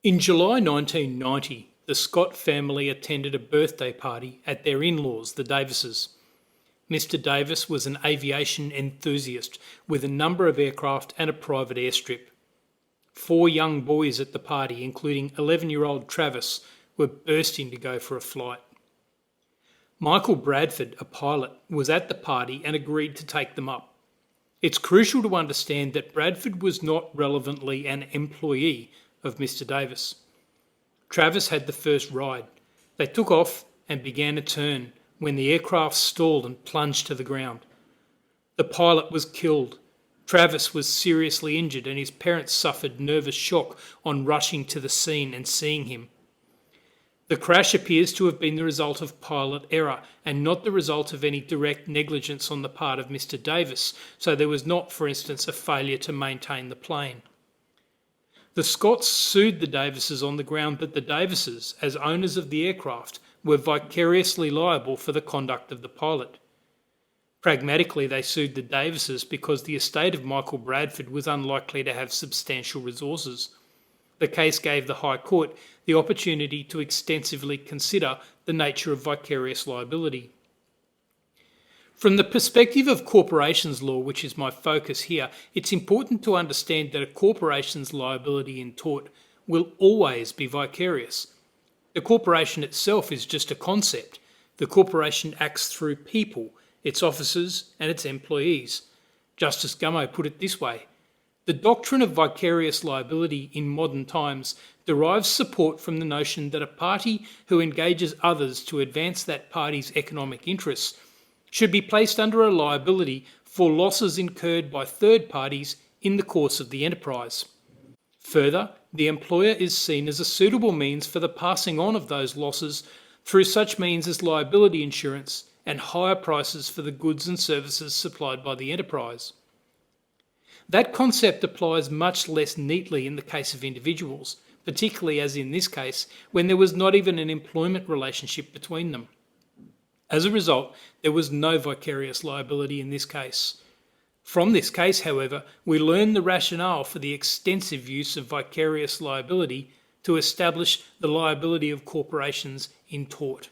In July 1990, the Scott family attended a birthday party at their in-laws, the Davises. Mr. Davis was an aviation enthusiast with a number of aircraft and a private airstrip. 4 young boys at the party, including 11-year-old Travis, were bursting to go for a flight. Michael Bradford, a pilot, was at the party and agreed to take them up. It's crucial to understand that Bradford was not relevantly an employee of Mr. Davis. Travis had the first ride. They took off and began a turn when the aircraft stalled and plunged to the ground. The pilot was killed. Travis was seriously injured and his parents suffered nervous shock on rushing to the scene and seeing him. The crash appears to have been the result of pilot error and not the result of any direct negligence on the part of Mr. Davis, so there was not, for instance, a failure to maintain the plane. The Scotts sued the Davises on the ground that the Davises, as owners of the aircraft, were vicariously liable for the conduct of the pilot. Pragmatically, they sued the Davises because the estate of Michael Bradford was unlikely to have substantial resources. The case gave the High Court the opportunity to extensively consider the nature of vicarious liability. From the perspective of corporations law, which is my focus here, it's important to understand that a corporation's liability in tort will always be vicarious. The corporation itself is just a concept. The corporation acts through people, its officers and its employees. Justice Gummow put it this way: the doctrine of vicarious liability in modern times derives support from the notion that a party who engages others to advance that party's economic interests should be placed under a liability for losses incurred by third parties in the course of the enterprise. Further, the employer is seen as a suitable means for the passing on of those losses through such means as liability insurance and higher prices for the goods and services supplied by the enterprise. That concept applies much less neatly in the case of individuals, particularly as in this case, when there was not even an employment relationship between them. As a result, there was no vicarious liability in this case. From this case, however, we learn the rationale for the extensive use of vicarious liability to establish the liability of corporations in tort.